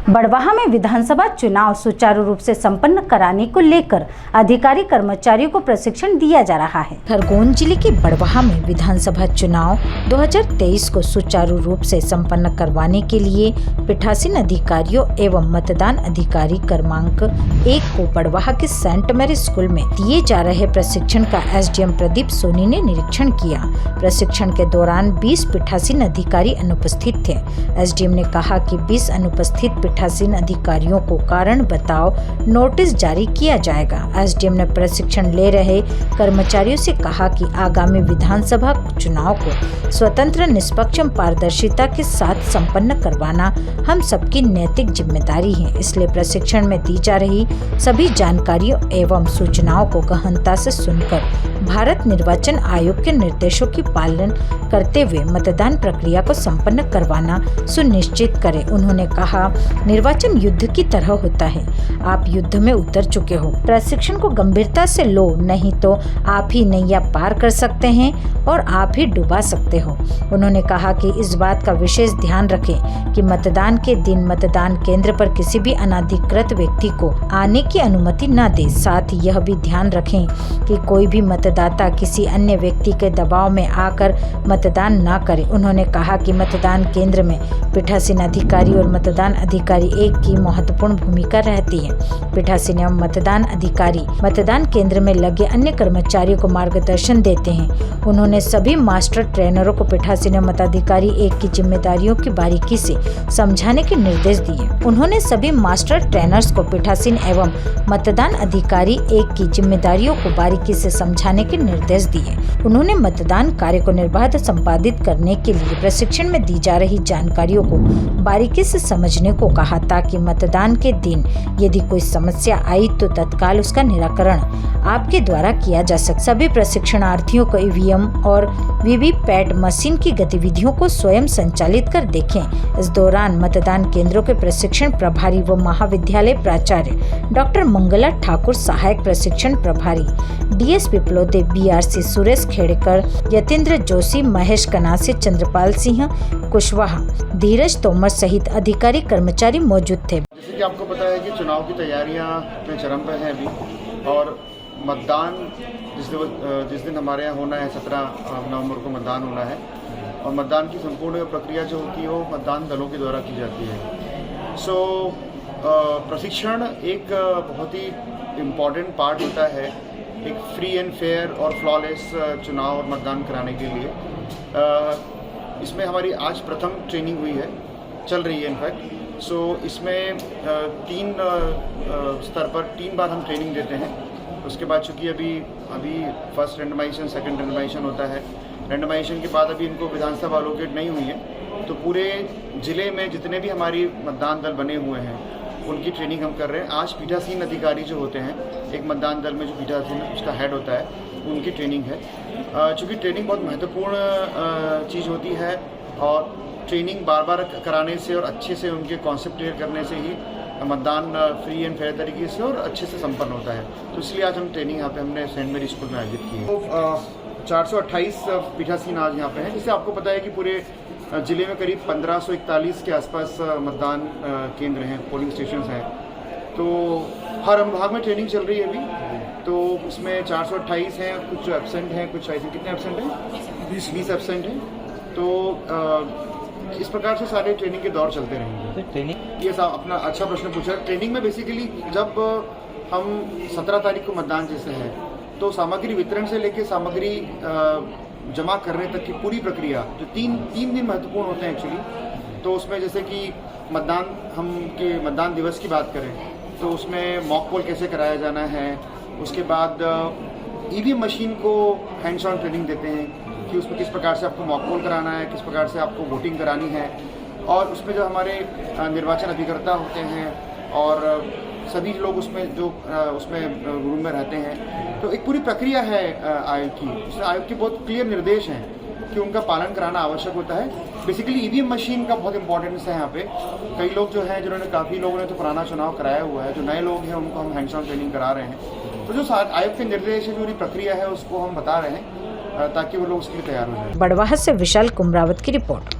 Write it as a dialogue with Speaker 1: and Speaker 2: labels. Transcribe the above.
Speaker 1: बड़वाहा में विधानसभा चुनाव सुचारू रूप से संपन्न कराने को लेकर अधिकारी कर्मचारियों को प्रशिक्षण दिया जा रहा है। खरगोन जिले के बड़वाहा में विधानसभा चुनाव 2023 को सुचारू रूप से संपन्न करवाने के लिए पीठासीन अधिकारियों एवं मतदान अधिकारी क्रमांक 1 को बड़वाहा के सेंट मैरी स्कूल में दिए जा रहे प्रशिक्षण का एसडीएम प्रदीप सोनी ने निरीक्षण किया। प्रशिक्षण के दौरान 20 पीठासीन अधिकारी अनुपस्थित थे। एसडीएम ने कहा कि 20 अनुपस्थित पीठासीन अधिकारियों को कारण बताओ नोटिस जारी किया जाएगा। एसडीएम ने प्रशिक्षण ले रहे कर्मचारियों से कहा कि आगामी विधानसभा चुनाव को स्वतंत्र, निष्पक्ष, पारदर्शिता के साथ संपन्न करवाना हम सबकी नैतिक जिम्मेदारी है। इसलिए प्रशिक्षण में दी जा रही सभी जानकारियों एवं सूचनाओं को गहनता से सुनकर भारत निर्वाचन आयोग के निर्देशों की पालन करते हुए मतदान प्रक्रिया को संपन्न करवाना सुनिश्चित करें। उन्होंने कहा, निर्वाचन युद्ध की तरह होता है। आप युद्ध में उतर चुके हो, प्रशिक्षण को गंभीरता से लो, नहीं तो आप ही नैया पार कर सकते हैं और आप ही डुबा सकते हो। उन्होंने कहा कि इस बात का विशेष ध्यान रखें कि मतदान के दिन मतदान केंद्र पर किसी भी अनाधिकृत व्यक्ति को आने की अनुमति न दे। साथ ही यह भी ध्यान रखें कि कोई भी मतदाता किसी अन्य व्यक्ति के दबाव में आकर मतदान न करे। उन्होंने कहा कि मतदान केंद्र में पीठासीन अधिकारी और मतदान अधिकारी एक की महत्वपूर्ण भूमिका रहती है। पीठासीन एवं मतदान अधिकारी मतदान केंद्र में लगे अन्य कर्मचारियों को मार्गदर्शन देते हैं। उन्होंने सभी मास्टर ट्रेनरों को पीठासीन एवं मताधिकारी एक की जिम्मेदारियों की बारीकी से समझाने के निर्देश दिए। उन्होंने सभी मास्टर ट्रेनर्स को पीठासीन एवं मतदान अधिकारी एक की जिम्मेदारियों को बारीकी से समझाने के निर्देश दिए। उन्होंने मतदान कार्य को निर्बाध संपादित करने के लिए प्रशिक्षण में दी जा रही जानकारियों को बारीकी से समझने को कहा, ताकि मतदान के दिन यदि कोई समस्या आई तो तत्काल उसका निराकरण आपके द्वारा किया जा सके। सभी प्रशिक्षणार्थियों को ईवीएम और वीवीपैट मशीन की गतिविधियों को स्वयं संचालित कर देखें। इस दौरान मतदान केंद्रों के प्रशिक्षण प्रभारी व महाविद्यालय प्राचार्य डॉक्टर मंगला ठाकुर, सहायक प्रशिक्षण प्रभारी डीएसपी प्लोदे, बीआरसी सुरेश खेड़कर, यतेंद्र जोशी, महेश कनासे, चंद्रपाल सिंह कुशवाहा, धीरज तोमर सहित अधिकारी कर्मचारी मौजूद थे।
Speaker 2: जैसे कि आपको पता है कि चुनाव की तैयारियां अपने चरम पर हैं अभी, और मतदान जिस दिन हमारे यहाँ होना है 17 नवंबर को मतदान होना है, और मतदान की संपूर्ण प्रक्रिया जो होती है वो मतदान दलों के द्वारा की जाती है। प्रशिक्षण एक बहुत ही इम्पॉर्टेंट पार्ट होता है एक फ्री एंड फेयर और फ्लॉलेस चुनाव और मतदान कराने के लिए। इसमें हमारी आज प्रथम ट्रेनिंग हुई है, चल रही है इनफैक्ट। इसमें 3 स्तर पर 3 बार हम ट्रेनिंग देते हैं। उसके बाद चूँकि अभी फर्स्ट रेंडमाइजेशन, सेकंड रेंडमाइजेशन होता है। रेंडमाइजेशन के बाद अभी इनको विधानसभा अलोकेट नहीं हुई है, तो पूरे ज़िले में जितने भी हमारी मतदान दल बने हुए हैं उनकी ट्रेनिंग हम कर रहे हैं। आज पीठासीन अधिकारी जो होते हैं, एक मतदान दल में जो पीठासीन उसका हेड होता है, उनकी ट्रेनिंग है। चूँकि ट्रेनिंग बहुत महत्वपूर्ण चीज़ होती है, और ट्रेनिंग बार बार कराने से और अच्छे से उनके कॉन्सेप्ट क्लियर करने से ही मतदान फ्री एंड फेयर तरीके से और अच्छे से संपन्न होता है। तो इसलिए आज हम ट्रेनिंग यहाँ पे हमने सेंट मैरी स्कूल में आयोजित की है। तो 428 पीठासीन आज यहाँ पे हैं। जिससे आपको पता है कि पूरे ज़िले में करीब 1541 के आसपास मतदान केंद्र हैं, पोलिंग स्टेशन हैं। तो हर अनुभाग में ट्रेनिंग चल रही है अभी। तो उसमें 428 हैं, कुछ एब्सेंट हैं, कुछ आई थिंक कितने एब्सेंट हैं, 20 एब्सेंट हैं। तो इस प्रकार से सारे ट्रेनिंग के दौर चलते रहेंगे। ट्रेनिंग ये अपना अच्छा प्रश्न पूछा। ट्रेनिंग में बेसिकली जब हम 17 तारीख को मतदान जैसे है, तो सामग्री वितरण से लेकर सामग्री जमा करने तक की पूरी प्रक्रिया, जो तीन दिन महत्वपूर्ण होते हैं एक्चुअली। तो उसमें जैसे कि मतदान दिवस की बात करें तो उसमें मॉक पोल कैसे कराया जाना है। उसके बाद ईवीएम मशीन को हैंड्स ऑन ट्रेनिंग देते हैं कि उसमें किस प्रकार से आपको मॉक पोल कराना है, किस प्रकार से आपको वोटिंग करानी है। और उसमें जो हमारे निर्वाचन अभिकर्ता होते हैं और सभी लोग उसमें रूम में रहते हैं, तो एक पूरी प्रक्रिया है आयोग की। उसमें आयोग के बहुत क्लियर निर्देश हैं कि उनका पालन कराना आवश्यक होता है। बेसिकली ईवीएम मशीन का बहुत इंपॉर्टेंस है यहाँ पे। कई लोग जो हैं जिन्होंने काफ़ी लोगों ने तो पुराना चुनाव कराया हुआ है, जो नए लोग हैं उनको हम हैंड्स ऑन ट्रेनिंग करा रहे हैं। तो जो आयोग के निर्देश है, जो पूरी प्रक्रिया है, उसको हम बता रहे हैं ताकि वो लोग उसके लिए तैयार हो जाए।
Speaker 1: बड़वाहा से विशाल कुमरावत की रिपोर्ट।